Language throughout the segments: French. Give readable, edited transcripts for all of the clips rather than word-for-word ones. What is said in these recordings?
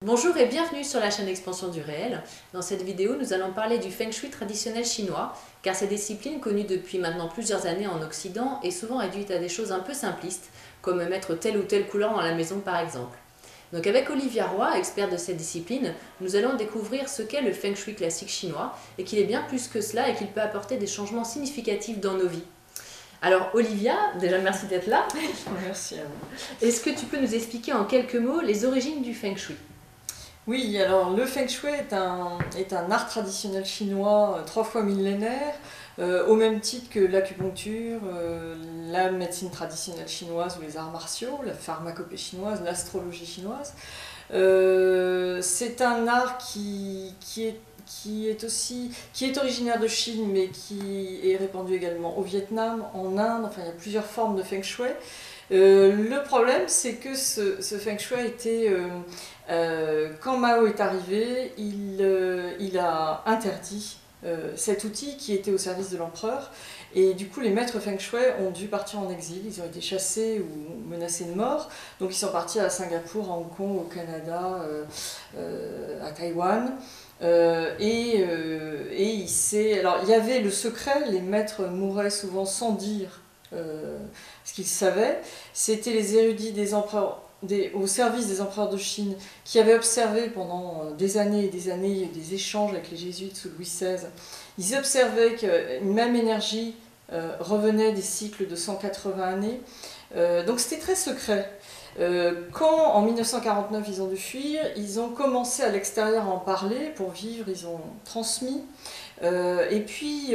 Bonjour et bienvenue sur la chaîne Expansion du réel. Dans cette vidéo, nous allons parler du Feng Shui traditionnel chinois, car cette discipline, connue depuis maintenant plusieurs années en Occident, est souvent réduite à des choses un peu simplistes, comme mettre telle ou telle couleur dans la maison par exemple. Donc avec Olivia Roy, experte de cette discipline, nous allons découvrir ce qu'est le Feng Shui classique chinois, et qu'il est bien plus que cela et qu'il peut apporter des changements significatifs dans nos vies. Alors Olivia, déjà merci d'être là. Merci à vous. Est-ce que tu peux nous expliquer en quelques mots les origines du Feng Shui ? Oui, alors le Feng Shui est un art traditionnel chinois 3 fois millénaire, au même titre que l'acupuncture, la médecine traditionnelle chinoise ou les arts martiaux, la pharmacopée chinoise, l'astrologie chinoise. C'est un art qui est originaire de Chine, mais qui est répandu également au Vietnam, en Inde, enfin il y a plusieurs formes de Feng Shui. Le problème, c'est que ce Feng Shui a été, quand Mao est arrivé, il a interdit cet outil qui était au service de l'empereur. Et du coup, les maîtres Feng Shui ont dû partir en exil, ils ont été chassés ou menacés de mort. Donc ils sont partis à Singapour, à Hong Kong, au Canada, à Taïwan. Alors il y avait le secret, les maîtres mouraient souvent sans dire ce qu'ils savaient. C'était les érudits des empereurs, au service des empereurs de Chine, qui avaient observé pendant des années et des années des échanges avec les jésuites sous Louis XVI. Ils observaient qu'une même énergie revenait des cycles de 180 années. Donc c'était très secret. Quand en 1949 ils ont dû fuir, ils ont commencé à l'extérieur à en parler pour vivre, ils ont transmis. Et puis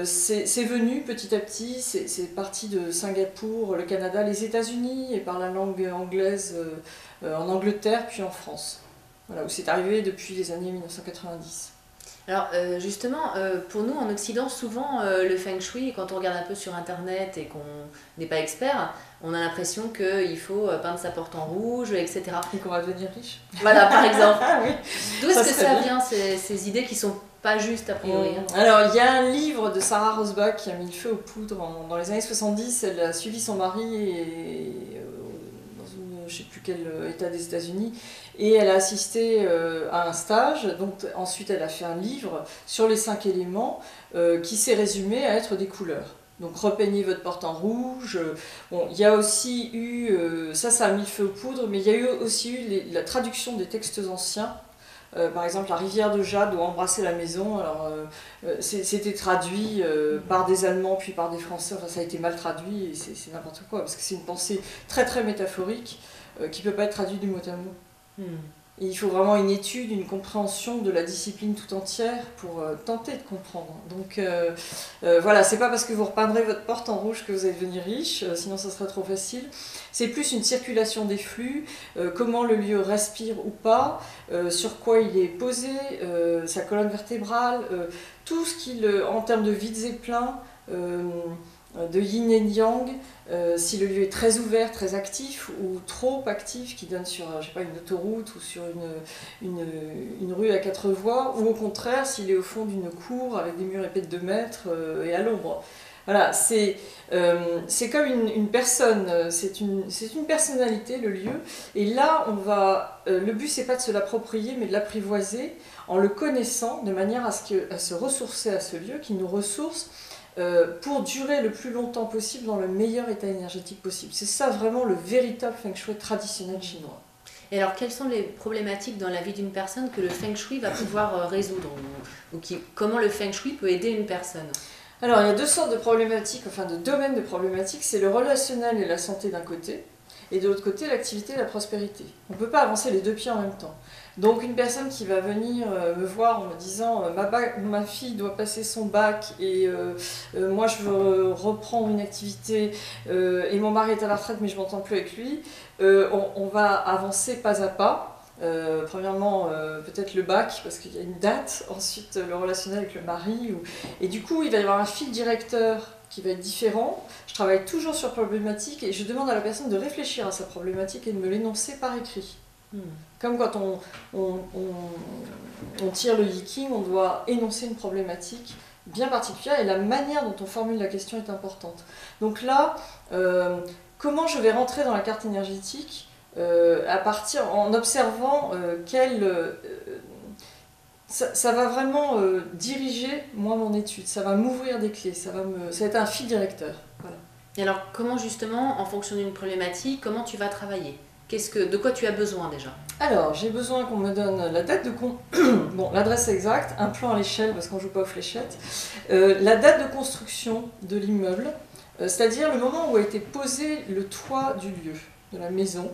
c'est venu petit à petit, c'est parti de Singapour, le Canada, les États-Unis et par la langue anglaise en Angleterre puis en France. Voilà, où c'est arrivé depuis les années 1990. Alors justement, pour nous en Occident, souvent le Feng Shui, quand on regarde un peu sur internet et qu'on n'est pas expert, on a l'impression qu'il faut peindre sa porte en rouge, etc. Et qu'on va devenir riche. Voilà, par exemple. Ah oui. D'où est-ce que ça vient, ces idées qui sont pas justes a priori hein. Alors il y a un livre de Sarah Rosbach qui a mis le feu aux poudres dans les années 70. Elle a suivi son mari dans je ne sais plus quel état des États-Unis, et elle a assisté à un stage. Donc ensuite elle a fait un livre sur les 5 éléments qui s'est résumé à être des couleurs. Donc repeignez votre porte en rouge. Bon, il y a aussi eu, ça a mis le feu aux poudres, mais il y a aussi eu la traduction des textes anciens. Par exemple, la rivière de Jade doit embrasser la maison. Alors, c'était traduit par des Allemands puis par des Français. Enfin, ça a été mal traduit et c'est n'importe quoi parce que c'est une pensée très très métaphorique qui ne peut pas être traduite du mot à mot. Et il faut vraiment une étude, une compréhension de la discipline tout entière pour tenter de comprendre. Donc voilà, c'est pas parce que vous repeindrez votre porte en rouge que vous allez devenir riche, sinon ça serait trop facile. C'est plus une circulation des flux, comment le lieu respire ou pas, sur quoi il est posé, sa colonne vertébrale, tout ce qui, en termes de vides et pleins, de yin et yang, si le lieu est très ouvert, très actif ou trop actif, qui donne sur je sais pas, une autoroute ou sur une rue à 4 voies, ou au contraire s'il est au fond d'une cour avec des murs épais de 2 mètres et à l'ombre. Voilà, c'est comme une personne, c'est une personnalité, le lieu, et là le but c'est pas de se l'approprier mais de l'apprivoiser en le connaissant de manière à se ressourcer à ce lieu qui nous ressource pour durer le plus longtemps possible dans le meilleur état énergétique possible. C'est ça vraiment le véritable Feng Shui traditionnel chinois. Et alors, quelles sont les problématiques dans la vie d'une personne que le Feng Shui va pouvoir résoudre comment le Feng Shui peut aider une personne? Alors, il y a 2 sortes de problématiques, enfin de domaines de problématiques. C'est le relationnel et la santé d'un côté, et de l'autre côté, l'activité et la prospérité. On ne peut pas avancer les 2 pieds en même temps. Donc une personne qui va venir me voir en me disant ma fille doit passer son bac et moi je veux reprendre une activité et mon mari est à la retraite mais je ne m'entends plus avec lui, on va avancer pas à pas. Premièrement peut-être le bac parce qu'il y a une date, ensuite le relationnel avec le mari et du coup il va y avoir un fil directeur qui va être différent. Je travaille toujours sur problématique et je demande à la personne de réfléchir à sa problématique et de me l'énoncer par écrit. Comme quand on tire le yiking, on doit énoncer une problématique bien particulière et la manière dont on formule la question est importante. Donc là, comment je vais rentrer dans la carte énergétique en observant ça va vraiment diriger moi mon étude, ça va m'ouvrir des clés, ça va être un fil directeur. Voilà. Et alors, comment justement, en fonction d'une problématique, comment tu vas travailler? De quoi tu as besoin déjà? Alors, j'ai besoin qu'on me donne la date de bon, l'adresse exacte, un plan à l'échelle parce qu'on ne joue pas aux fléchettes, la date de construction de l'immeuble, c'est-à-dire le moment où a été posé le toit du lieu, de la maison.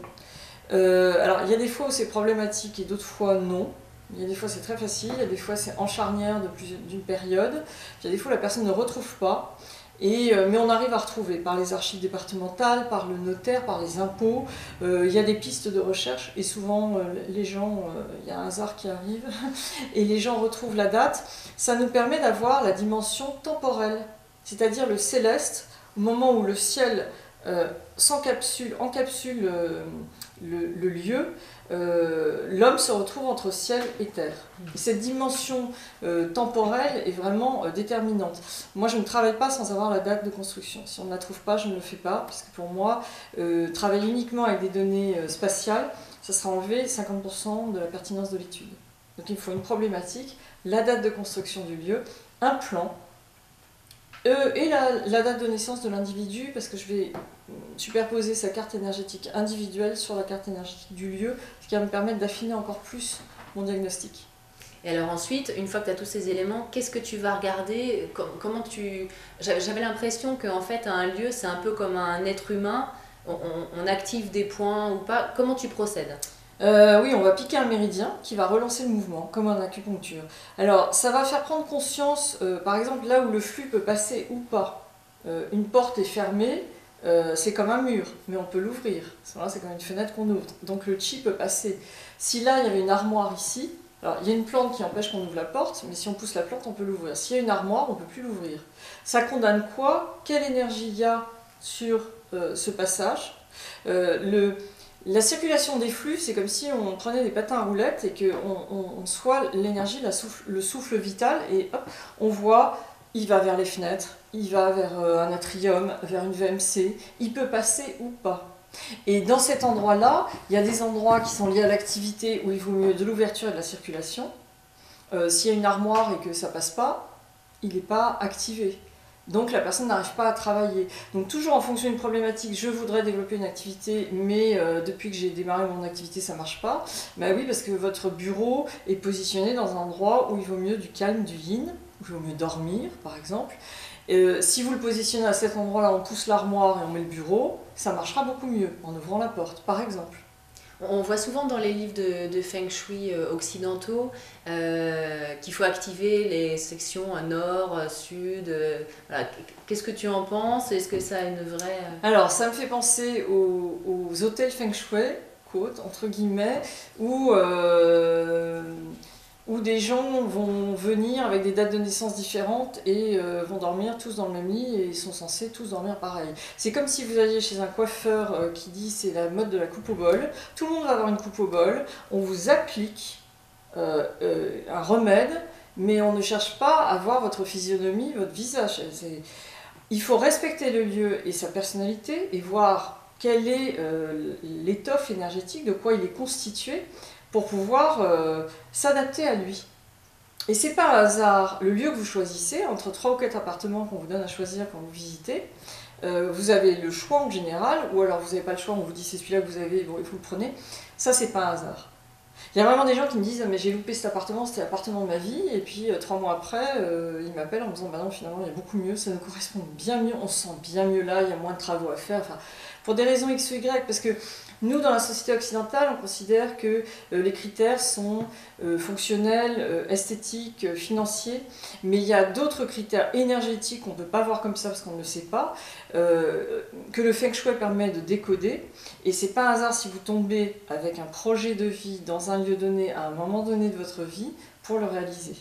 Alors, il y a des fois où c'est problématique et d'autres fois non. Il y a des fois c'est très facile, il y a des fois c'est en charnière d'une période, il y a des fois la personne ne retrouve pas. Mais on arrive à retrouver par les archives départementales, par le notaire, par les impôts. Il y a des pistes de recherche et souvent les gens, il y a un hasard qui arrive et les gens retrouvent la date. Ça nous permet d'avoir la dimension temporelle, c'est-à-dire le céleste, au moment où le ciel encapsule le lieu, l'homme se retrouve entre ciel et terre. Et cette dimension temporelle est vraiment déterminante. Moi, je ne travaille pas sans avoir la date de construction. Si on ne la trouve pas, je ne le fais pas, parce que pour moi, travailler uniquement avec des données spatiales, ça sera enlever 50% de la pertinence de l'étude. Donc il me faut une problématique, la date de construction du lieu, un plan, et la date de naissance de l'individu, parce que je vais superposer sa carte énergétique individuelle sur la carte énergétique du lieu, ce qui va me permettre d'affiner encore plus mon diagnostic. Et alors ensuite, une fois que tu as tous ces éléments, qu'est-ce que tu vas regarder? J'avais l'impression qu'en fait, un lieu, c'est un peu comme un être humain. On active des points ou pas. Comment tu procèdes? Oui, on va piquer un méridien qui va relancer le mouvement, comme en acupuncture. Alors, ça va faire prendre conscience, par exemple, là où le flux peut passer ou pas. Une porte est fermée, c'est comme un mur, mais on peut l'ouvrir. C'est comme une fenêtre qu'on ouvre. Donc le chi peut passer. Si là, il y avait une armoire ici, alors il y a une plante qui empêche qu'on ouvre la porte, mais si on pousse la plante, on peut l'ouvrir. S'il y a une armoire, on ne peut plus l'ouvrir. Ça condamne quoi? Quelle énergie il y a sur ce passage? La circulation des flux, c'est comme si on prenait des patins à roulettes et qu'on soit l'énergie, le souffle vital, et hop, on voit, il va vers les fenêtres, il va vers un atrium, vers une VMC, il peut passer ou pas. Et dans cet endroit-là, il y a des endroits qui sont liés à l'activité où il vaut mieux de l'ouverture et de la circulation. S'il y a une armoire et que ça passe pas, il n'est pas activé. Donc la personne n'arrive pas à travailler. Donc toujours en fonction d'une problématique, je voudrais développer une activité, mais depuis que j'ai démarré mon activité, ça ne marche pas. Ben oui, parce que votre bureau est positionné dans un endroit où il vaut mieux du calme, du yin, où il vaut mieux dormir, par exemple. Si vous le positionnez à cet endroit-là, on pousse l'armoire et on met le bureau, ça marchera beaucoup mieux en ouvrant la porte, par exemple. On voit souvent dans les livres de Feng Shui occidentaux qu'il faut activer les sections nord, sud. Voilà. Qu'est-ce que tu en penses? Est-ce que ça a une vraie... Alors, ça me fait penser aux hôtels Feng Shui, quote, entre guillemets, où des gens vont venir avec des dates de naissance différentes et vont dormir tous dans le même lit et ils sont censés tous dormir pareil. C'est comme si vous alliez chez un coiffeur qui dit c'est la mode de la coupe au bol, tout le monde va avoir une coupe au bol, on vous applique un remède, mais on ne cherche pas à voir votre physionomie, votre visage. Il faut respecter le lieu et sa personnalité et voir quelle est l'étoffe énergétique, de quoi il est constitué, pour pouvoir s'adapter à lui. Et c'est pas un hasard, le lieu que vous choisissez, entre 3 ou 4 appartements qu'on vous donne à choisir quand vous visitez, vous avez le choix en général, ou alors vous n'avez pas le choix, on vous dit c'est celui-là que vous avez, bon, et vous le prenez. Ça, c'est pas un hasard. Il y a vraiment des gens qui me disent mais j'ai loupé cet appartement, c'était l'appartement de ma vie, et puis 3 mois après, ils m'appellent en me disant bah non, finalement il y a beaucoup mieux, ça nous correspond bien mieux, on se sent bien mieux là, il y a moins de travaux à faire, enfin, pour des raisons X ou Y, parce que nous, dans la société occidentale, on considère que les critères sont fonctionnels, esthétiques, financiers, mais il y a d'autres critères énergétiques qu'on ne peut pas voir comme ça parce qu'on ne le sait pas, que le Feng Shui permet de décoder. Et c'est pas un hasard si vous tombez avec un projet de vie dans un lieu donné, à un moment donné de votre vie, pour le réaliser.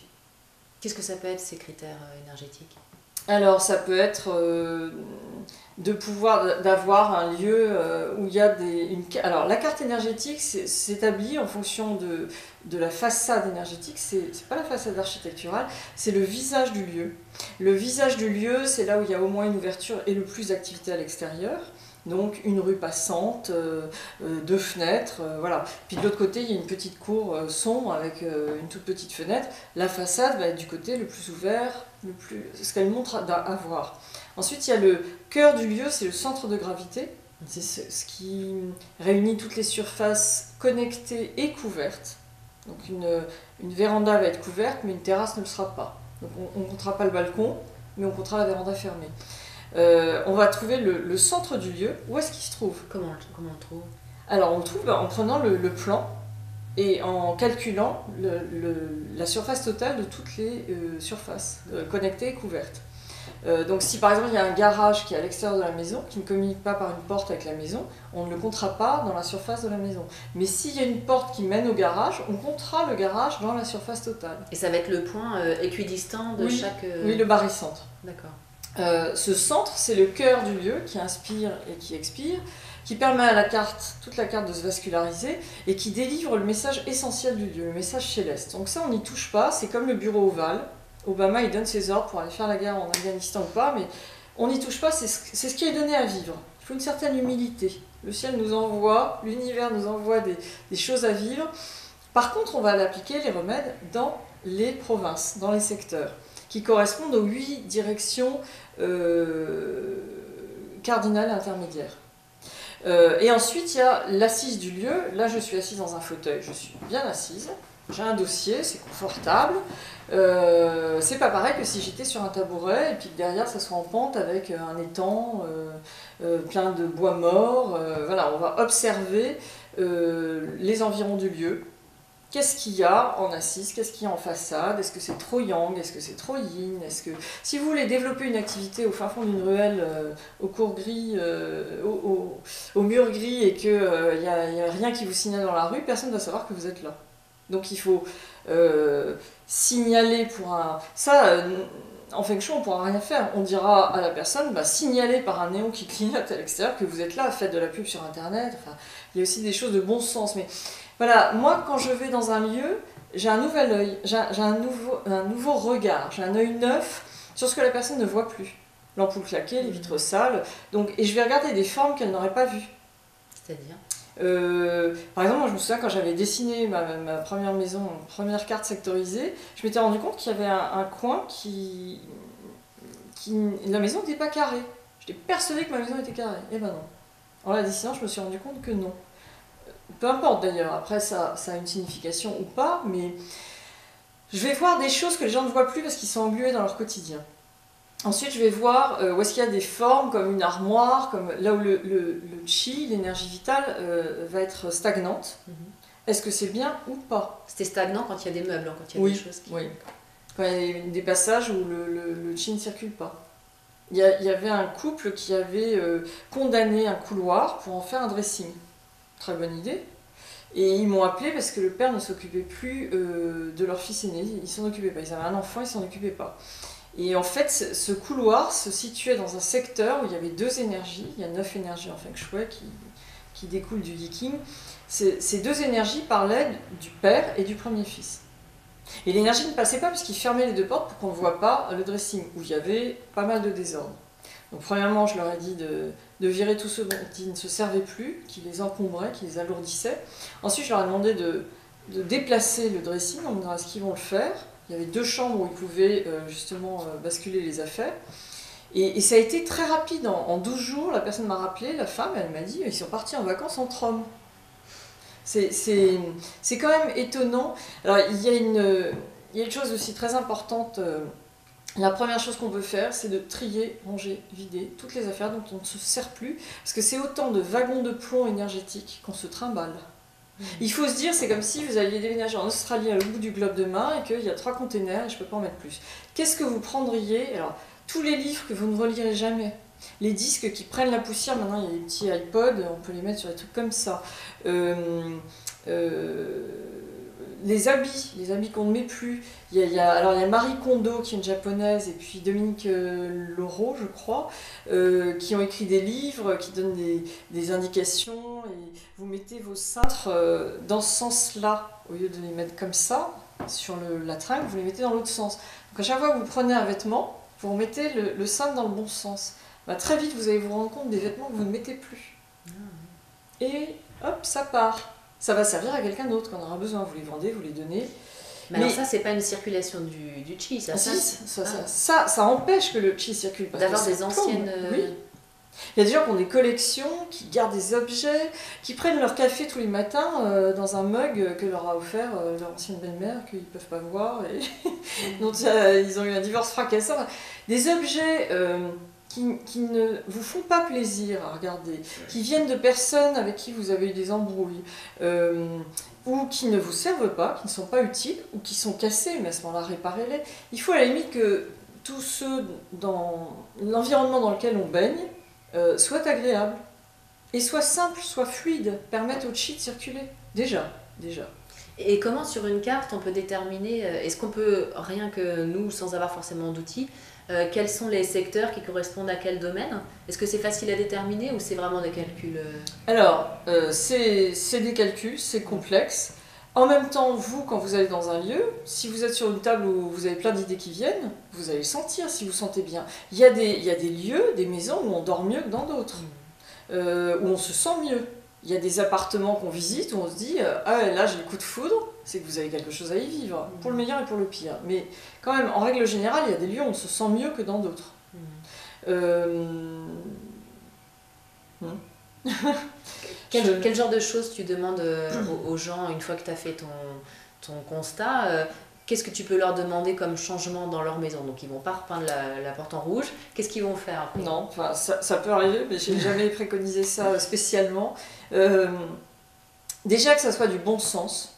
Qu'est-ce que ça peut être ces critères énergétiques? Alors ça peut être de pouvoir d'avoir un lieu où il y a alors la carte énergétique s'établit en fonction de la façade énergétique, c'est pas la façade architecturale, c'est le visage du lieu. Le visage du lieu, c'est là où il y a au moins une ouverture et le plus d'activité à l'extérieur. Donc une rue passante, deux fenêtres, voilà. Puis de l'autre côté, il y a une petite cour sombre avec une toute petite fenêtre. La façade va être du côté le plus ouvert, ce qu'elle montre à voir. Ensuite, il y a le cœur du lieu, c'est le centre de gravité. C'est ce qui réunit toutes les surfaces connectées et couvertes. Donc une véranda va être couverte, mais une terrasse ne le sera pas. Donc on ne comptera pas le balcon, mais on comptera la véranda fermée. On va trouver le centre du lieu. Où est-ce qu'il se trouve? Comment on le trouve? Alors on le trouve en prenant le plan et en calculant la surface totale de toutes les surfaces connectées et couvertes. Donc si par exemple il y a un garage qui est à l'extérieur de la maison, qui ne communique pas par une porte avec la maison, on ne le comptera pas dans la surface de la maison. Mais s'il y a une porte qui mène au garage, on comptera le garage dans la surface totale. Et ça va être le point équidistant de chaque... Oui, le barycentre. D'accord. Ce centre, c'est le cœur du lieu qui inspire et qui expire, qui permet à toute la carte de se vasculariser et qui délivre le message essentiel du lieu, le message céleste. Donc ça, on n'y touche pas, c'est comme le bureau ovale. Obama, il donne ses ordres pour aller faire la guerre en Afghanistan ou pas, mais on n'y touche pas, c'est ce qui est donné à vivre. Il faut une certaine humilité. Le ciel nous envoie, l'univers nous envoie des choses à vivre. Par contre, on va l'appliquer, les remèdes, dans les provinces, dans les secteurs, qui correspondent aux 8 directions cardinales intermédiaires. Et ensuite, il y a l'assise du lieu. Là, je suis assise dans un fauteuil, je suis bien assise. J'ai un dossier, c'est confortable. C'est pas pareil que si j'étais sur un tabouret et puis que derrière ça soit en pente avec un étang plein de bois morts. Voilà, on va observer les environs du lieu. Qu'est-ce qu'il y a en assise? Qu'est-ce qu'il y a en façade? Est-ce que c'est trop yang? Est-ce que c'est trop yin? Si vous voulez développer une activité au fin fond d'une ruelle, au cours gris, au mur gris et qu'il n'y a rien qui vous signale dans la rue, personne ne va savoir que vous êtes là. Donc il faut signaler pour un... Ça, en feng shui, on ne pourra rien faire. On dira à la personne, siggnalez par un néon qui clignote à l'extérieur que vous êtes là, faites de la pub sur Internet. Enfin, il y a aussi des choses de bon sens. Mais voilà, moi, quand je vais dans un lieu, j'ai un nouvel œil, j'ai un nouveau regard, j'ai un œil neuf sur ce que la personne ne voit plus. L'ampoule claquée, les vitres sales. Donc, et je vais regarder des formes qu'elle n'aurait pas vues. C'est-à-dire par exemple, moi, je me souviens quand j'avais dessiné ma première maison, ma première carte sectorisée, je m'étais rendu compte qu'il y avait un coin qui... La maison n'était pas carrée. J'étais persuadée que ma maison était carrée. Et ben non. En la dessinant, je me suis rendu compte que non. Peu importe d'ailleurs, après ça a une signification ou pas, mais je vais voir des choses que les gens ne voient plus parce qu'ils sont englués dans leur quotidien. Ensuite, je vais voir où est-ce qu'il y a des formes comme une armoire, comme là où le chi, l'énergie vitale, va être stagnante. Est-ce que c'est bien ou pas? C'était stagnant quand il y a des meubles, quand il y a des choses qui... Oui, quand il y a des passages où le chi ne circule pas. Il y avait un couple qui avait condamné un couloir pour en faire un dressing. Très bonne idée. Et ils m'ont appelé parce que le père ne s'occupait plus de leur fils aîné. Ils s'en occupaient pas. Ils avaient un enfant, ils s'en occupaient pas. Et en fait, ce couloir se situait dans un secteur où il y avait 2 énergies. Il y a 9 énergies en feng shui qui découlent du yiking. Ces 2 énergies parlaient du père et du premier fils. Et l'énergie ne passait pas parce qu'il fermait les 2 portes pour qu'on ne voit pas le dressing, où il y avait pas mal de désordre. Donc premièrement, je leur ai dit de virer tous ceux dont ils ne se servaient plus, qui les encombraient, qui les alourdissaient. Ensuite, je leur ai demandé de déplacer le dressing en me disant est-ce qu'ils vont le faire. Il y avait 2 chambres où ils pouvaient justement basculer les affaires. Et ça a été très rapide. En 12 jours, la personne m'a rappelé, la femme, elle m'a dit ils sont partis en vacances entre hommes. C'est quand même étonnant. Alors, il y a une chose aussi très importante. La première chose qu'on peut faire, c'est de trier, ranger, vider toutes les affaires dont on ne se sert plus. Parce que c'est autant de wagons de plomb énergétiques qu'on se trimballe. Il faut se dire, c'est comme si vous alliez déménager en Australie à l'autre bout du globe demain et qu'il y a 3 containers et je ne peux pas en mettre plus. Qu'est-ce que vous prendriez? Alors, tous les livres que vous ne relirez jamais, les disques qui prennent la poussière, maintenant il y a des petits iPods, on peut les mettre sur des trucs comme ça. les habits qu'on ne met plus. Alors il y a Marie Kondo qui est une japonaise et puis Dominique Laureau, je crois, qui ont écrit des livres qui donnent des indications et vous mettez vos cintres dans ce sens-là au lieu de les mettre comme ça sur la tringle, vous les mettez dans l'autre sens. Donc à chaque fois que vous prenez un vêtement, vous remettez le cintre dans le bon sens. Bah, très vite vous allez vous rendre compte des vêtements que vous ne mettez plus. Et hop, ça part. Ça va servir à quelqu'un d'autre quand on aura besoin. Vous les vendez, vous les donnez. Mais alors ça, c'est pas une circulation du chi, ça. Ça empêche que le chi circule. D'avoir des anciennes... Oui. Il y a des gens qui ont des collections, qui gardent des objets, qui prennent leur café tous les matins dans un mug que leur a offert leur ancienne belle-mère, qu'ils ne peuvent pas voir. Et donc ils ont eu un divorce fracassant. Des objets... qui ne vous font pas plaisir à regarder, qui viennent de personnes avec qui vous avez eu des embrouilles, ou qui ne vous servent pas, qui ne sont pas utiles, ou qui sont cassés, mais à ce moment-là, réparez-les. Il faut à la limite que tous ceux dans l'environnement dans lequel on baigne soient agréables, et soient simples, soient fluides, permettent au chi de circuler. Déjà. Et comment sur une carte on peut déterminer, est-ce qu'on peut, rien que nous, sans avoir forcément d'outils, quels sont les secteurs qui correspondent à quel domaine? Est-ce que c'est facile à déterminer ou c'est vraiment des calculs Alors, c'est des calculs, c'est complexe. En même temps, vous, quand vous allez dans un lieu, si vous êtes sur une table où vous avez plein d'idées qui viennent, vous allez le sentir si vous sentez bien. Il y a des lieux, des maisons où on dort mieux que dans d'autres, où on se sent mieux. Il y a des appartements qu'on visite où on se dit ah là j'ai le coup de foudre, c'est que vous avez quelque chose à y vivre, pour le meilleur et pour le pire. Mais quand même, en règle générale, il y a des lieux où on se sent mieux que dans d'autres. Quel genre de choses tu demandes aux gens une fois que tu as fait ton constat qu'est-ce que tu peux leur demander comme changement dans leur maison? Donc ils vont pas repeindre la porte en rouge. Qu'est-ce qu'ils vont faire après? Non, enfin, ça peut arriver, mais je n'ai jamais préconisé ça spécialement. Déjà que ça soit du bon sens.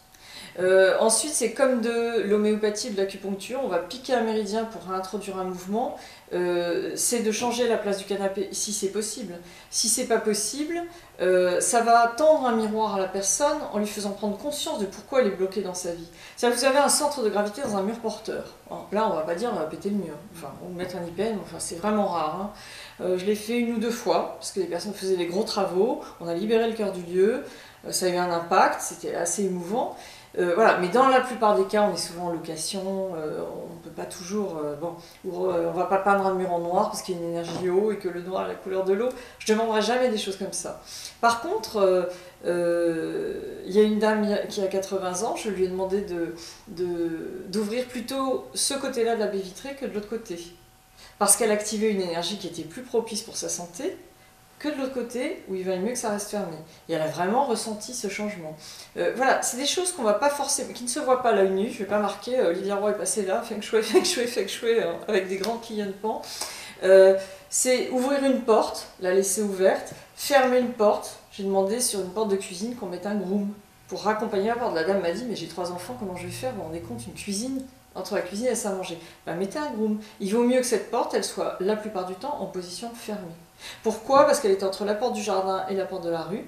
Ensuite, c'est comme de l'homéopathie ou de l'acupuncture, on va piquer un méridien pour réintroduire un mouvement. C'est de changer la place du canapé si c'est possible. Si c'est pas possible, ça va tendre un miroir à la personne en lui faisant prendre conscience de pourquoi elle est bloquée dans sa vie. C'est-à-dire que vous avez un centre de gravité dans un mur porteur. Alors, là, on va pas dire on va péter le mur, enfin, ou mettre un IPN, enfin, c'est vraiment rare. Je l'ai fait 1 ou 2 fois, parce que les personnes faisaient des gros travaux, on a libéré le cœur du lieu, ça a eu un impact, c'était assez émouvant. Voilà, mais dans la plupart des cas, on est souvent en location, on ne peut pas toujours. On va pas peindre un mur en noir parce qu'il y a une énergie eau et que le noir est la couleur de l'eau. Je ne demanderai jamais des choses comme ça. Par contre, il y a une dame qui a 80 ans, je lui ai demandé d'ouvrir plutôt ce côté-là de la baie vitrée que de l'autre côté. Parce qu'elle activait une énergie qui était plus propice pour sa santé que de l'autre côté, où il valait mieux que ça reste fermé. Et elle a vraiment ressenti ce changement. Voilà, c'est des choses qu'on va pas forcément, qui ne se voient pas à l'œil nu. Je vais pas marquer Olivia Roy est passée là, feng shui, avec des grands clignotants. C'est ouvrir une porte, la laisser ouverte, fermer une porte. J'ai demandé sur une porte de cuisine qu'on mette un groom pour raccompagner la porte. La dame m'a dit mais j'ai 3 enfants, comment je vais faire? Vous vous rendez compte, une cuisine, entre la cuisine et la salle à manger. Ben, mettez un groom. Il vaut mieux que cette porte, elle soit la plupart du temps en position fermée. Pourquoi? Parce qu'elle était entre la porte du jardin et la porte de la rue,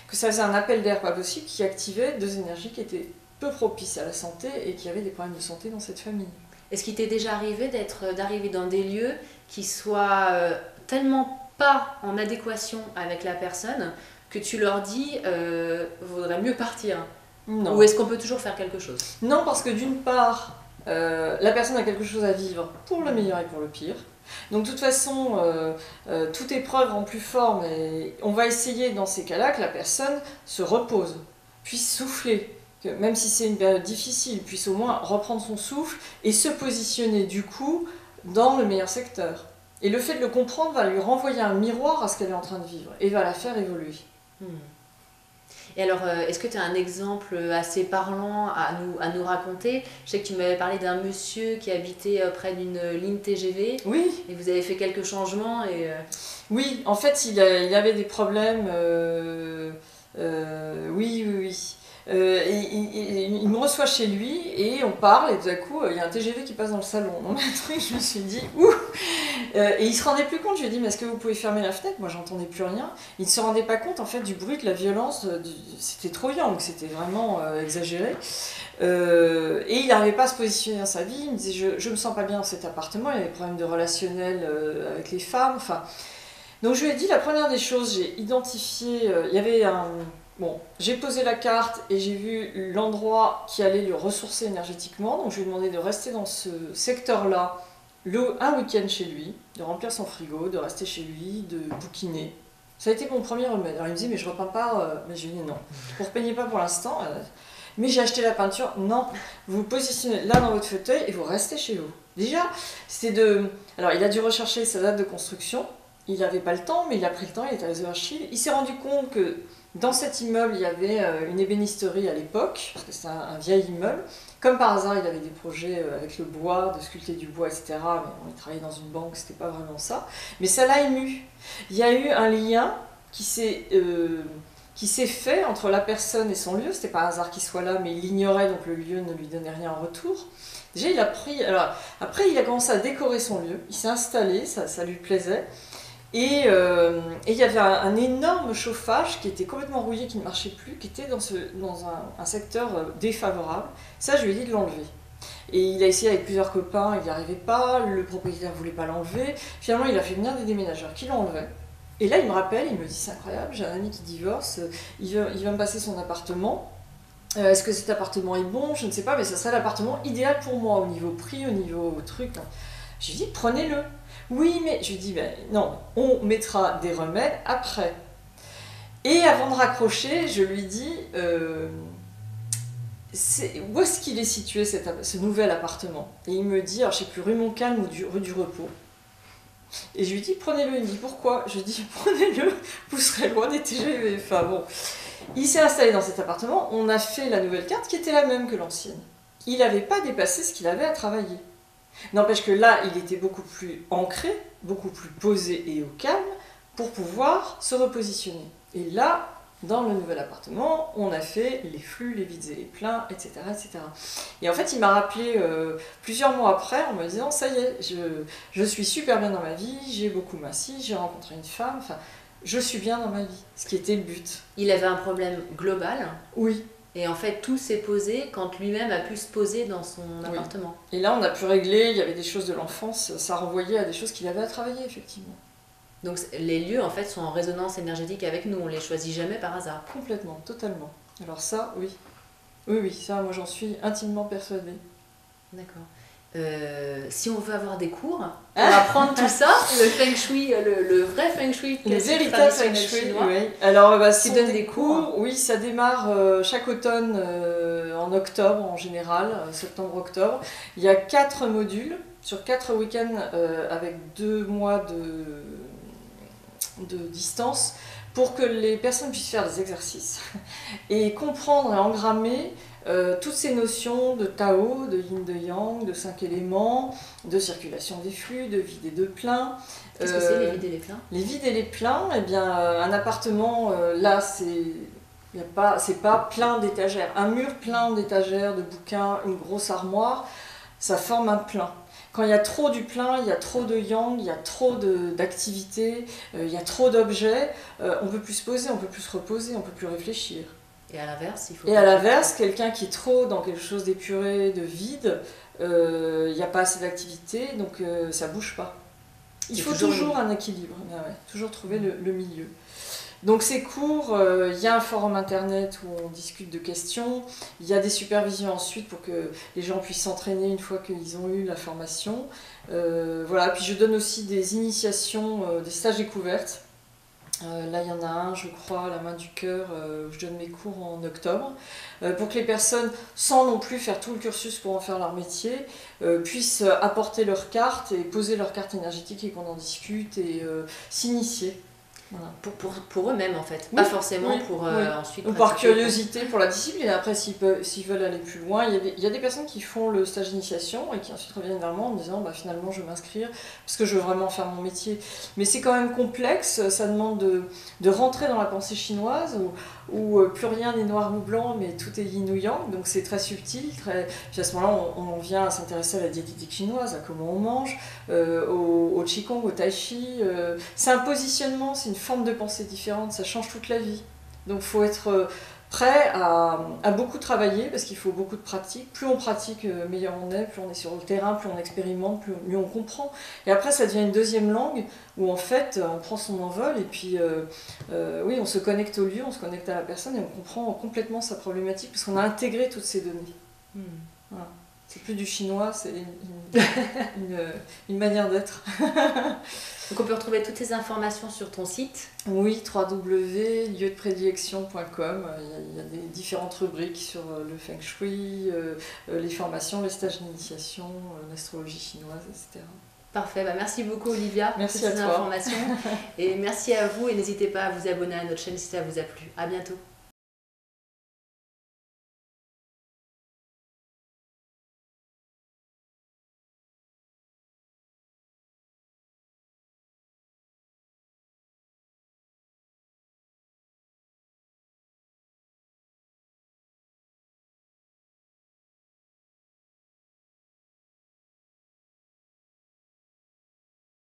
que ça faisait un appel d'air pas possible qui activait 2 énergies qui étaient peu propices à la santé et qui avaient des problèmes de santé dans cette famille. Est-ce qu'il t'est déjà arrivé d'arriver dans des lieux qui soient tellement pas en adéquation avec la personne que tu leur dis vaudrait mieux partir? Non. Ou est-ce qu'on peut toujours faire quelque chose? Non, parce que d'une part, la personne a quelque chose à vivre pour le meilleur et pour le pire. Donc de toute façon, toute épreuve rend plus fort, mais on va essayer dans ces cas-là que la personne se repose, puisse souffler, que même si c'est une période difficile, puisse au moins reprendre son souffle et se positionner du coup dans le meilleur secteur. Et le fait de le comprendre va lui renvoyer un miroir à ce qu'elle est en train de vivre et va la faire évoluer. Et alors, est-ce que tu as un exemple assez parlant à nous raconter? Je sais que tu m'avais parlé d'un monsieur qui habitait près d'une ligne TGV. Oui. Et vous avez fait quelques changements et... Oui, en fait, il avait des problèmes. Oui. Il me reçoit chez lui et on parle et tout à coup il y a un TGV qui passe dans le salon. Donc je me suis dit ouh. Et il se rendait plus compte. Je lui ai dit mais est-ce que vous pouvez fermer la fenêtre? Moi j'entendais plus rien. Il ne se rendait pas compte en fait du bruit, de la violence. C'était trop yang, c'était vraiment exagéré. Et il n'arrivait pas à se positionner dans sa vie. Il me disait je me sens pas bien dans cet appartement. Il avait des problèmes de relationnel avec les femmes. Enfin, donc je lui ai dit la première des choses, j'ai identifié. Il y avait un Bon, j'ai posé la carte et j'ai vu l'endroit qui allait le ressourcer énergétiquement. Donc je lui ai demandé de rester dans ce secteur-là un week-end chez lui, de remplir son frigo, de rester chez lui, de bouquiner. Ça a été mon premier remède. Alors il me dit mais je repeins pas. Mais je lui ai dit non, vous ne repeignez pas pour l'instant. Mais j'ai acheté la peinture. Non, vous vous positionnez là dans votre fauteuil et vous restez chez vous. Déjà, c'est de... Alors il a dû rechercher sa date de construction. Il n'avait pas le temps, mais il a pris le temps, il est allé aux archives. Il s'est rendu compte que dans cet immeuble, il y avait une ébénisterie à l'époque, parce que c'est un vieil immeuble. Comme par hasard, il avait des projets avec le bois, de sculpter du bois, etc. Mais bon, il travaillait dans une banque, c'était pas vraiment ça. Mais ça l'a ému. Il y a eu un lien qui s'est fait entre la personne et son lieu. C'était pas un hasard qu'il soit là, mais il l'ignorait, donc le lieu ne lui donnait rien en retour. Déjà, il a pris... Alors, après, il a commencé à décorer son lieu. Il s'est installé, ça lui plaisait. Et il y avait un énorme chauffage qui était complètement rouillé, qui ne marchait plus, qui était dans un secteur défavorable. Ça, je lui ai dit de l'enlever. Et il a essayé avec plusieurs copains, il n'y arrivait pas, le propriétaire ne voulait pas l'enlever. Finalement, il a fait venir des déménageurs qui l'ont enlevé. Et là, il me rappelle, il me dit c'est incroyable, j'ai un ami qui divorce, il va me passer son appartement. Est-ce que cet appartement est bon? Je ne sais pas, mais ça serait l'appartement idéal pour moi, au niveau prix, au niveau truc. Je lui ai dit prenez-le. Oui, mais je lui dis, ben, non, on mettra des remèdes après. Et avant de raccrocher, je lui dis, où est-ce qu'il est situé ce nouvel appartement? Et il me dit, alors je ne sais plus, rue Montcalm ou rue du Repos. Et je lui dis, prenez-le. Il me dit, pourquoi? Je lui dis, prenez-le, vous serez loin des TGV. Enfin bon, il s'est installé dans cet appartement, on a fait la nouvelle carte qui était la même que l'ancienne. Il n'avait pas dépassé ce qu'il avait à travailler. N'empêche que là, il était beaucoup plus ancré, beaucoup plus posé et au calme pour pouvoir se repositionner. Et là, dans le nouvel appartement, on a fait les flux, les vides et les pleins, etc. etc. Et en fait, il m'a rappelé plusieurs mois après en me disant, ça y est, je suis super bien dans ma vie, j'ai beaucoup minci, j'ai rencontré une femme, enfin, je suis bien dans ma vie, ce qui était le but. Il avait un problème global. Oui. Et en fait, tout s'est posé quand lui-même a pu se poser dans son appartement. Et là, on a pu régler, il y avait des choses de l'enfance, ça renvoyait à des choses qu'il avait à travailler, effectivement. Donc les lieux, en fait, sont en résonance énergétique avec nous, on les choisit jamais par hasard. Complètement, totalement. Alors ça, oui. Oui, ça, moi j'en suis intimement persuadée. D'accord. Si on veut avoir des cours, pour apprendre tout ça, le feng shui, le vrai feng shui, le véritable feng shui chinois. Oui. Alors, tu donnes des cours. Oui, ça démarre chaque automne en octobre en général, septembre-octobre. Il y a 4 modules sur 4 week-ends avec 2 mois de distance pour que les personnes puissent faire des exercices et comprendre et engrammer toutes ces notions de Tao, de Yin, de Yang, de 5 éléments, de circulation des flux, de vide et de plein. Qu'est-ce que c'est les vides et les pleins? Les vides et les pleins, eh bien, un appartement, là, c'est pas plein d'étagères. Un mur plein d'étagères, de bouquins, une grosse armoire, ça forme un plein. Quand il y a trop du plein, il y a trop de yang, il y a trop d'activités, il y a trop d'objets, on ne peut plus se poser, on ne peut plus se reposer, on ne peut plus réfléchir. Et à l'inverse, il faut... Et à l'inverse, quelqu'un qui est trop dans quelque chose d'épuré, de vide, il n'y a pas assez d'activité, donc ça ne bouge pas. Il faut toujours un équilibre, toujours trouver le milieu. Donc ces cours, il y a un forum internet où on discute de questions, il y a des supervisions ensuite pour que les gens puissent s'entraîner une fois qu'ils ont eu la formation. Voilà. Puis je donne aussi des initiations, des stages découvertes. Là il y en a un, je crois, la main du cœur, où je donne mes cours en octobre, pour que les personnes, sans non plus faire tout le cursus pour en faire leur métier, puissent apporter leur carte et poser leur carte énergétique et qu'on en discute et s'initier. Voilà. Pour eux-mêmes en fait, Oui, pas forcément oui, pour oui. ensuite Ou par pratiquer. curiosité pour la discipline. Après, s'ils veulent aller plus loin, il y a des personnes qui font le stage d'initiation et qui ensuite reviennent vers moi en me disant bah, finalement je veux m'inscrire parce que je veux vraiment faire mon métier. Mais c'est quand même complexe, ça demande de rentrer dans la pensée chinoise où plus rien n'est noir ou blanc, mais tout est yin ou yang, donc c'est très subtil. Puis à ce moment-là, on vient à s'intéresser à la diététique chinoise, à comment on mange, au qigong, au tai chi. C'est un positionnement, c'est une forme de pensée différente, ça change toute la vie. Donc il faut être prêt à beaucoup travailler parce qu'il faut beaucoup de pratique. Plus on pratique, meilleur on est, plus on est sur le terrain, plus on expérimente, plus mieux on comprend. Et après ça devient une deuxième langue où en fait on prend son envol et puis oui, on se connecte au lieu, on se connecte à la personne et on comprend complètement sa problématique parce qu'on a intégré toutes ces données. Voilà. C'est plus du chinois, c'est une manière d'être. Donc on peut retrouver toutes ces informations sur ton site. Oui, www.lieudeprédilection.com. Il y a des différentes rubriques sur le feng shui, les formations, les stages d'initiation, l'astrologie chinoise, etc. Parfait, bah merci beaucoup Olivia pour Merci toutes à ces toi. informations. Et merci à vous et n'hésitez pas à vous abonner à notre chaîne si ça vous a plu. À bientôt.